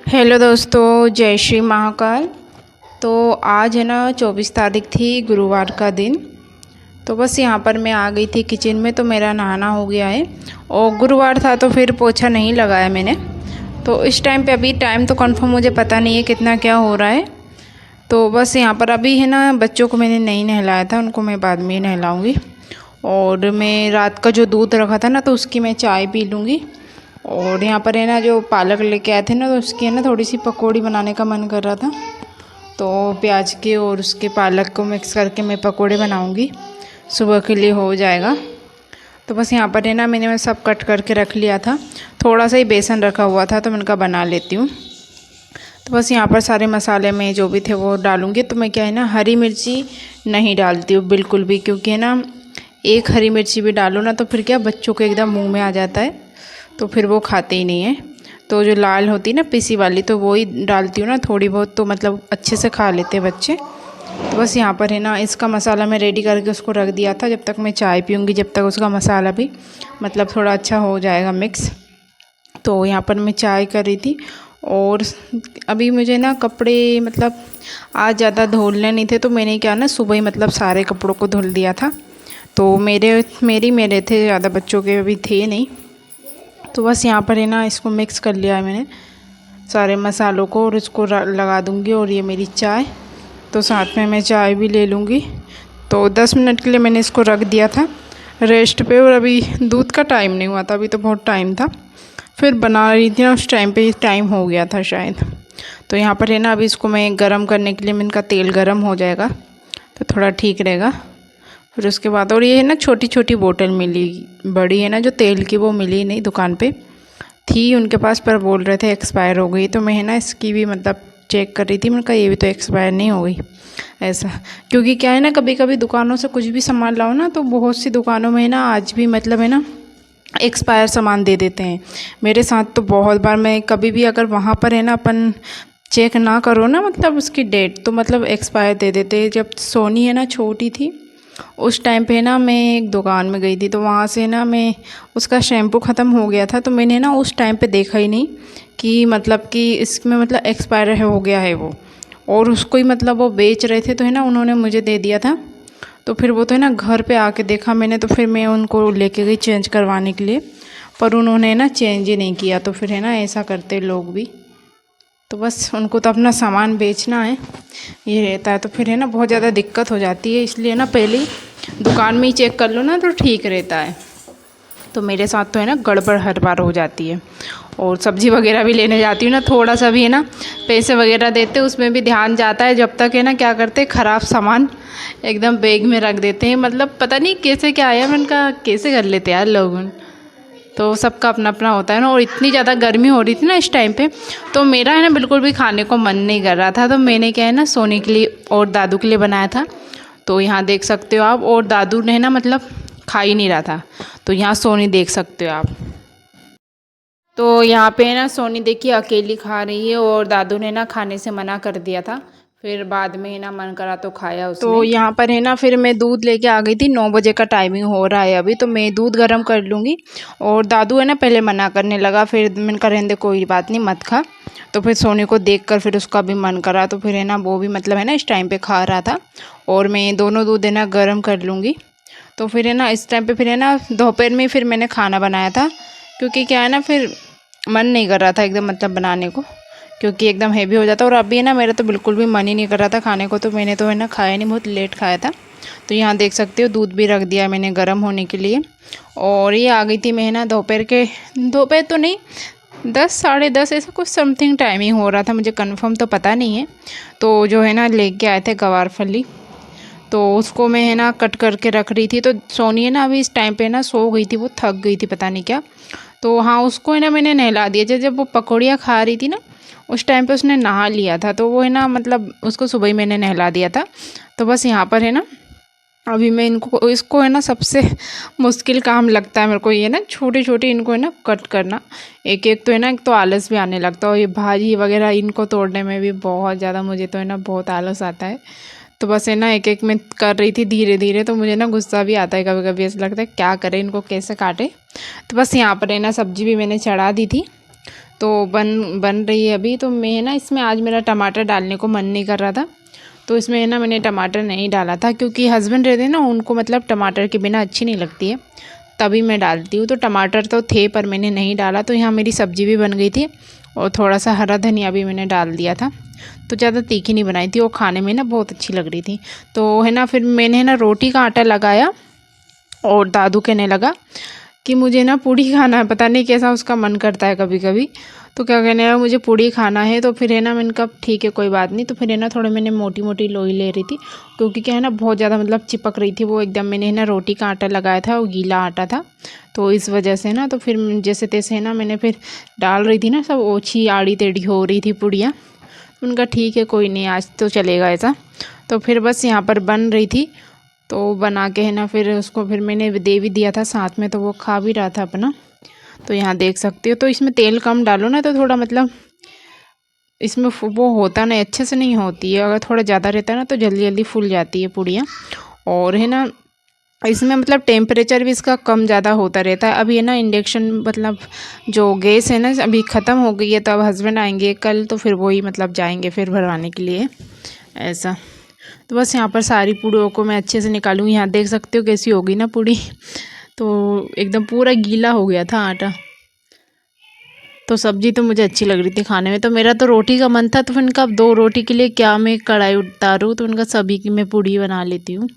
Hello दोस्तों, जय श्री महाकाल। तो आज है ना 24 तारीख थी, गुरुवार का दिन। तो बस यहाँ पर मैं आ गई थी किचन में, तो मेरा नहाना हो गया है। और गुरुवार था तो फिर पोछा नहीं लगाया मैंने। तो इस टाइम पे अभी टाइम तो कंफर्म मुझे पता नहीं है कितना क्या हो रहा है। तो बस यहाँ पर अभी है ना, बच्चों को मैंने नहीं नहलाया था, उनको मैं बाद में ही नहलाऊँगी। और मैं रात का जो दूध रखा था ना, तो उसकी मैं चाय पी लूँगी। और यहाँ पर है ना, जो पालक लेके आए थे ना, तो उसकी है ना थोड़ी सी पकौड़ी बनाने का मन कर रहा था। तो प्याज के और उसके पालक को मिक्स करके मैं पकौड़े बनाऊंगी, सुबह के लिए हो जाएगा। तो बस यहाँ पर है ना, मैंने सब कट करके रख लिया था। थोड़ा सा ही बेसन रखा हुआ था, तो मैंने कहा बना लेती हूँ। तो बस यहाँ पर सारे मसाले में जो भी थे वो डालूँगी। तो मैं क्या है ना, हरी मिर्ची नहीं डालती हूँ बिल्कुल भी, क्योंकि है ना, एक हरी मिर्ची भी डालो ना तो फिर क्या बच्चों के एकदम मुंह में आ जाता है, तो फिर वो खाते ही नहीं है। तो जो लाल होती है ना पिसी वाली, तो वो ही डालती हूँ ना थोड़ी बहुत, तो मतलब अच्छे से खा लेते हैं बच्चे। तो बस यहाँ पर है ना, इसका मसाला मैं रेडी करके उसको रख दिया था। जब तक मैं चाय पीऊँगी, जब तक उसका मसाला भी मतलब थोड़ा अच्छा हो जाएगा मिक्स। तो यहाँ पर मैं चाय कर रही थी। और अभी मुझे ना कपड़े मतलब आज ज़्यादा धुलने नहीं थे, तो मैंने क्या ना सुबह ही मतलब सारे कपड़ों को धुल दिया था। तो मेरे थे ज़्यादा, बच्चों के अभी थे नहीं। तो बस यहाँ पर है ना, इसको मिक्स कर लिया है मैंने सारे मसालों को, और इसको लगा दूँगी। और ये मेरी चाय, तो साथ में मैं चाय भी ले लूँगी। तो 10 मिनट के लिए मैंने इसको रख दिया था रेस्ट पे। और अभी दूध का टाइम नहीं हुआ था, अभी तो बहुत टाइम था। फिर बना रही थी ना, उस टाइम पे टाइम हो गया था शायद। तो यहाँ पर है ना, अभी इसको मैं गरम करने के लिए, मैंने कहा तेल गरम हो जाएगा तो थोड़ा ठीक रहेगा। फिर उसके बाद, और ये है ना छोटी छोटी बोतल मिली, बड़ी है ना जो तेल की, वो मिली नहीं दुकान पे, थी उनके पास, पर बोल रहे थे एक्सपायर हो गई। तो मैं है ना इसकी भी मतलब चेक कर रही थी, मैंने कहा ये भी तो एक्सपायर नहीं हो गई ऐसा। क्योंकि क्या है ना, कभी कभी दुकानों से कुछ भी सामान लाओ ना, तो बहुत सी दुकानों में ना आज भी मतलब है ना एक्सपायर सामान दे देते हैं। मेरे साथ तो बहुत बार, मैं कभी भी अगर वहाँ पर है ना अपन चेक ना करो ना मतलब उसकी डेट, तो मतलब एक्सपायर दे देते हैं। जब सोनी है ना छोटी थी, उस टाइम पे ना मैं एक दुकान में गई थी, तो वहाँ से ना मैं, उसका शैम्पू ख़त्म हो गया था, तो मैंने ना उस टाइम पे देखा ही नहीं कि मतलब कि इसमें मतलब एक्सपायर हो गया है वो। और उसको ही मतलब वो बेच रहे थे, तो है ना उन्होंने मुझे दे दिया था। तो फिर वो तो है ना घर पे आके देखा मैंने, तो फिर मैं उनको लेके गई चेंज करवाने के लिए, पर उन्होंने ना चेंज ही नहीं किया। तो फिर है ना ऐसा करते लोग भी, तो बस उनको तो अपना सामान बेचना है, ये रहता है। तो फिर है ना बहुत ज़्यादा दिक्कत हो जाती है, इसलिए ना पहले ही दुकान में ही चेक कर लो ना तो ठीक रहता है। तो मेरे साथ तो है ना गड़बड़ हर बार हो जाती है। और सब्ज़ी वगैरह भी लेने जाती हूँ ना, थोड़ा सा भी है ना पैसे वगैरह देते, उसमें भी ध्यान जाता है। जब तक है ना क्या करते, ख़राब सामान एकदम बैग में रख देते हैं। मतलब पता नहीं कैसे क्या आया, मैंने कहा कैसे कर लेते यार लोग। तो सबका अपना अपना होता है ना। और इतनी ज़्यादा गर्मी हो रही थी ना इस टाइम पे, तो मेरा है ना बिल्कुल भी खाने को मन नहीं कर रहा था। तो मैंने क्या है ना सोनी के लिए और दादू के लिए बनाया था। तो यहाँ देख सकते हो आप, और दादू ने ना मतलब खा ही नहीं रहा था, तो यहाँ सोनी देख सकते हो आप। तो यहाँ पे है ना सोनी देखिए अकेली खा रही है, और दादू ने ना खाने से मना कर दिया था। फिर बाद में है ना मन करा तो खाया उसने। तो यहाँ पर है ना फिर मैं दूध लेके आ गई थी, 9 बजे का टाइमिंग हो रहा है अभी, तो मैं दूध गर्म कर लूँगी। और दादू है ना पहले मना करने लगा, फिर मैंने कहा रहने दे कोई बात नहीं मत खा। तो फिर सोनी को देख कर फिर उसका भी मन करा, तो फिर है ना वो भी मतलब है ना इस टाइम पे खा रहा था। और मैं दोनों दूध है ना गर्म कर लूँगी। तो फिर है ना इस टाइम पे फिर है ना दोपहर में फिर मैंने खाना बनाया था, क्योंकि क्या है ना फिर मन नहीं कर रहा था एकदम मतलब बनाने को, क्योंकि एकदम हेवी हो जाता। और अभी है ना मेरा तो बिल्कुल भी मन ही नहीं कर रहा था खाने को, तो मैंने तो है ना खाया नहीं, बहुत लेट खाया था। तो यहाँ देख सकते हो दूध भी रख दिया मैंने गर्म होने के लिए। और ये आ गई थी मैं ना दोपहर तो नहीं, 10 साढ़े 10 ऐसा कुछ समथिंग टाइमिंग हो रहा था, मुझे कंफर्म तो पता नहीं है। तो जो है ना लेके आए थे गवार फली, तो उसको मैं है ना कट करके रख रही थी। तो सोनी है ना अभी इस टाइम पे ना सो गई थी, वो थक गई थी पता नहीं क्या। तो हाँ उसको है ना मैंने नहला दिया, जब वो पकौड़ियाँ खा रही थी ना उस टाइम पे उसने नहा लिया था, तो वो है ना मतलब उसको सुबह ही मैंने नहला दिया था। तो बस यहाँ पर है ना अभी मैं इसको है ना सबसे मुश्किल काम लगता है मेरे को, ये ना छोटे छोटे इनको है ना कट करना। एक एक तो है ना, एक तो आलस भी आने लगता है, और ये भाजी वगैरह इनको तोड़ने में भी बहुत ज़्यादा मुझे तो है ना बहुत आलस आता है। तो बस है ना एक एक मैं कर रही थी धीरे धीरे, तो मुझे ना गुस्सा भी आता है कभी कभी, ऐसा लगता है क्या करें इनको कैसे काटे। तो बस यहाँ पर है ना सब्जी भी मैंने चढ़ा दी थी। तो बन रही है अभी। तो मैं ना इसमें आज मेरा टमाटर डालने को मन नहीं कर रहा था, तो इसमें ना मैंने टमाटर नहीं डाला था, क्योंकि हस्बैंड रहते हैं ना, उनको मतलब टमाटर के बिना अच्छी नहीं लगती है, तभी मैं डालती हूँ। तो टमाटर तो थे पर मैंने नहीं डाला। तो यहाँ मेरी सब्ज़ी भी बन गई थी और थोड़ा सा हरा धनिया भी मैंने डाल दिया था। तो ज़्यादा तीखी नहीं बनाई थी, वो खाने में ना बहुत अच्छी लग रही थी। तो है ना, फिर मैंने ना रोटी का आटा लगाया और दादू कहने लगा कि मुझे ना पूड़ी खाना है। पता नहीं कैसा उसका मन करता है कभी कभी, तो क्या कहने लगा मुझे पूड़ी खाना है। तो फिर है ना मैंने कहा ठीक है कोई बात नहीं। तो फिर है ना थोड़े मैंने मोटी मोटी लोई ले रही थी, क्योंकि क्या है ना बहुत ज़्यादा मतलब चिपक रही थी वो एकदम। मैंने है ना रोटी का आटा लगाया था, वो गीला आटा था, तो इस वजह से ना, तो फिर जैसे तैसे है ना मैंने फिर डाल रही थी ना, सब ओछी आड़ी टेढ़ी हो रही थी पूड़ियाँ। उनका ठीक है कोई नहीं, आज तो चलेगा ऐसा। तो फिर बस यहाँ पर बन रही थी, तो बना के है ना फिर उसको फिर मैंने दे भी दिया था साथ में, तो वो खा भी रहा था अपना। तो यहाँ देख सकते हो। तो इसमें तेल कम डालो ना, तो थोड़ा मतलब इसमें वो होता नहीं, अच्छे से नहीं होती है। अगर थोड़ा ज़्यादा रहता है ना तो जल्दी जल्दी फूल जाती है पूड़ियाँ। और है ना इसमें मतलब टेम्परेचर भी इसका कम ज़्यादा होता रहता है। अभी है ना इंडक्शन मतलब जो गैस है ना अभी ख़त्म हो गई है, तो अब हस्बैंड आएंगे कल, तो फिर वही मतलब जाएंगे फिर भरवाने के लिए ऐसा। तो बस यहाँ पर सारी पूड़ियों को मैं अच्छे से निकालूँ। यहाँ देख सकते हो कैसी होगी ना पूड़ी, तो एकदम पूरा गीला हो गया था आटा। तो सब्ज़ी तो मुझे अच्छी लग रही थी खाने में। तो मेरा तो रोटी का मन था, तो फिर इनका अब 2 रोटी के लिए क्या मैं कढ़ाई उतारूँ, तो उनका सभी की मैं पूड़ी बना लेती हूँ।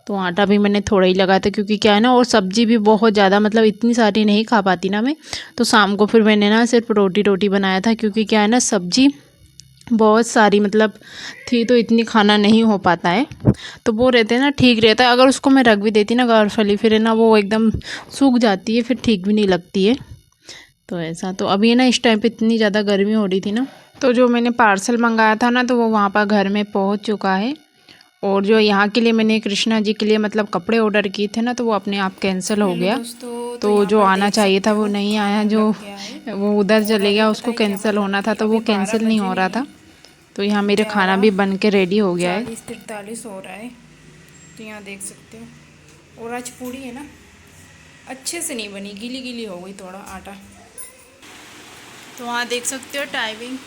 तो आटा भी मैंने थोड़ा ही लगाया था, क्योंकि क्या है ना, और सब्ज़ी भी बहुत ज़्यादा मतलब इतनी सारी नहीं खा पाती ना मैं। तो शाम को फिर मैंने ना सिर्फ रोटी बनाया था, क्योंकि क्या है ना सब्ज़ी बहुत सारी मतलब थी, तो इतनी खाना नहीं हो पाता है। तो वो रहते हैं ना, ठीक रहता है। अगर उसको मैं रख भी देती ना गारफली, फिर है ना वो एकदम सूख जाती है, फिर ठीक भी नहीं लगती है। तो ऐसा। तो अभी है ना इस टाइम पे इतनी ज़्यादा गर्मी हो रही थी ना, तो जो मैंने पार्सल मंगाया था ना, तो वो वहाँ पर घर में पहुँच चुका है। और जो यहाँ के लिए मैंने कृष्णा जी के लिए मतलब कपड़े ऑर्डर किए थे ना, तो वो अपने आप कैंसिल हो गया। दोस्तों, तो यहाँ जो पर आना देख चाहिए था सकते वो हो नहीं आया, खाना जो लग गया है। वो उधर और चले अभी गया, पता उसको है क्या कैंसिल मतलब होना था, कि तो वो अभी बारह कैंसिल नहीं बजे हो रहा नहीं, था। तो यहाँ मेरे खाना भी बन के रेडी हो गया है। 11:43 हो रहा है। तो यहाँ देख सकते हो। और आज पूड़ी है ना अच्छे से नहीं बनी, गीली गीली हो गई थोड़ा आटा। तो वहाँ देख सकते हो टाइमिंग।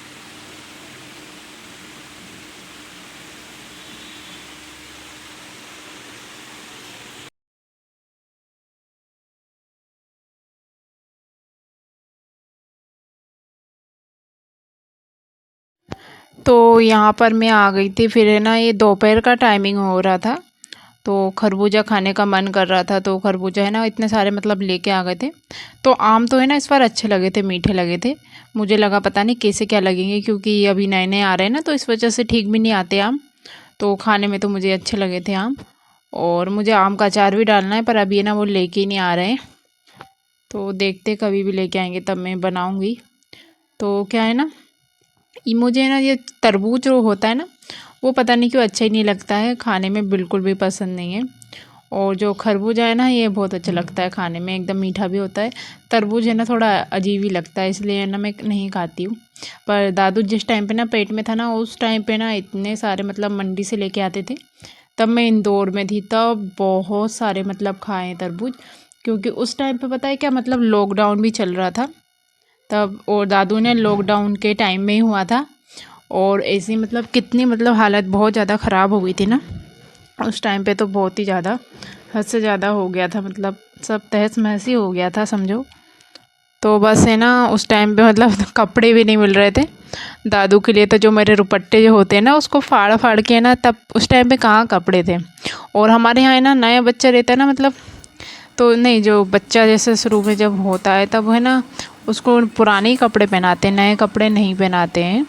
तो यहाँ पर मैं आ गई थी। फिर है ना ये दोपहर का टाइमिंग हो रहा था, तो खरबूजा खाने का मन कर रहा था। तो खरबूजा है ना इतने सारे मतलब लेके आ गए थे। तो आम तो है ना इस बार अच्छे लगे थे, मीठे लगे थे। मुझे लगा पता नहीं कैसे क्या लगेंगे, क्योंकि अभी नए नए आ रहे हैं ना, तो इस वजह से ठीक भी नहीं आते आम। तो खाने में तो मुझे अच्छे लगे थे आम। और मुझे आम का अचार भी डालना है, पर अभी है ना वो लेके ही नहीं आ रहे हैं। तो देखते कभी भी लेके आएंगे तब मैं बनाऊँगी। तो क्या है ना, ये मुझे ना ये तरबूज जो होता है ना, वो पता नहीं क्यों अच्छा ही नहीं लगता है खाने में, बिल्कुल भी पसंद नहीं है। और जो खरबूजा है ना ये बहुत अच्छा लगता है खाने में, एकदम मीठा भी होता है। तरबूज है ना थोड़ा अजीब ही लगता है, इसलिए ना मैं नहीं खाती हूँ। पर दादू जिस टाइम पे ना पेट में था ना, उस टाइम पे ना इतने सारे मतलब मंडी से लेके आते थे। तब मैं इंदौर में थी, तब बहुत सारे मतलब खाए हैं तरबूज। क्योंकि उस टाइम पे पता है क्या, मतलब लॉकडाउन भी चल रहा था तब, और दादू ने लॉकडाउन के टाइम में ही हुआ था। और ऐसी मतलब कितनी मतलब हालत बहुत ज़्यादा ख़राब हो गई थी ना उस टाइम पे, तो बहुत ही ज़्यादा हद से ज़्यादा हो गया था, मतलब सब तहस महस ही हो गया था समझो। तो बस है ना उस टाइम पे मतलब कपड़े भी नहीं मिल रहे थे दादू के लिए। तो जो मेरे रुपट्टे जो होते हैं ना, उसको फाड़ फाड़ के ना, तब उस टाइम पे कहाँ कपड़े थे। और हमारे यहाँ है ना नया बच्चा रहता है ना, मतलब तो नहीं, जो बच्चा जैसे शुरू में जब होता है तब है ना उसको पुराने ही कपड़े पहनाते हैं, नए कपड़े नहीं पहनाते हैं।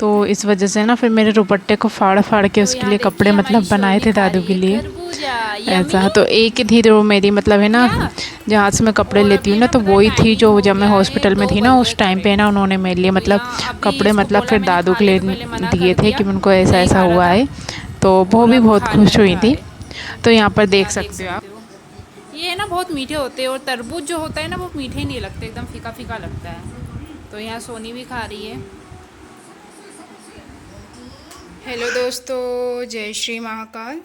तो इस वजह से ना फिर मेरे दुपट्टे को फाड़ फाड़ के तो उसके यहाँ लिए देखिए कपड़े हमारी मतलब बनाए शोनी थे खा दादू रही के है लिए खरबूजा। यमी। ऐसा। तो एक ही थी जो मेरी मतलब है ना, क्या। जहाँ से मैं कपड़े और लेती अभी हूँ है ना, ना तो पता है वही थी टाइमिंग जो हो जब मैं गया है, हॉस्पिटल में 2 थी ना बज गए उस टाइम पूरे। पे ना उन्होंने मेरे लिए तो मतलब यहाँ अभी कपड़े इसको मतलब बोला फिर मैंने दादू खा के ले, लिए तो पहले मना दिए कर थे दिया। कि उनको ऐसा नहीं ऐसा खा रहा हुआ था। है। तो वो और भी अब बहुत खाने खुश लग हुई रहा थी। है। तो यहाँ पर तो देख यहाँ देख सकते हो आप। सकते हो। ये है ना बहुत मीठे होते हैं, और तरबूज जो होता है ना वो मीठे नहीं लगते, एकदम फीका फीका लगता है। तो यहाँ सोनी भी खा रही है। हेलो दोस्तों, जय श्री महाकाल।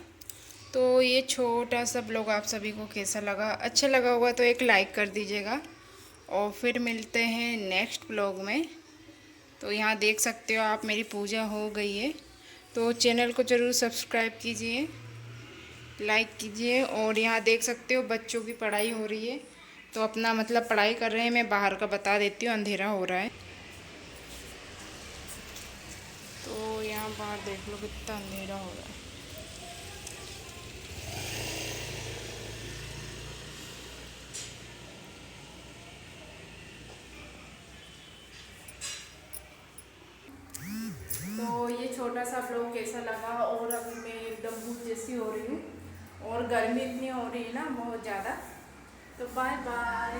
तो ये छोटा सा ब्लॉग आप सभी को कैसा लगा, अच्छा लगा होगा तो एक लाइक कर दीजिएगा। और फिर मिलते हैं नेक्स्ट ब्लॉग में। तो यहाँ देख सकते हो आप, मेरी पूजा हो गई है। तो चैनल को ज़रूर सब्सक्राइब कीजिए, लाइक कीजिए। और यहाँ देख सकते हो बच्चों की पढ़ाई हो रही है, तो अपना मतलब पढ़ाई कर रहे हैं। मैं बाहर का बता देती हूँ, अंधेरा हो रहा है। तो यहाँ बाहर देख लो कितना अंधेरा हो रहा है। तो ये छोटा सा ब्लॉग कैसा लगा। और अभी मैं एकदम भूख जैसी हो रही हूँ और गर्मी इतनी हो रही है ना, बहुत ज़्यादा। तो बाय बाय।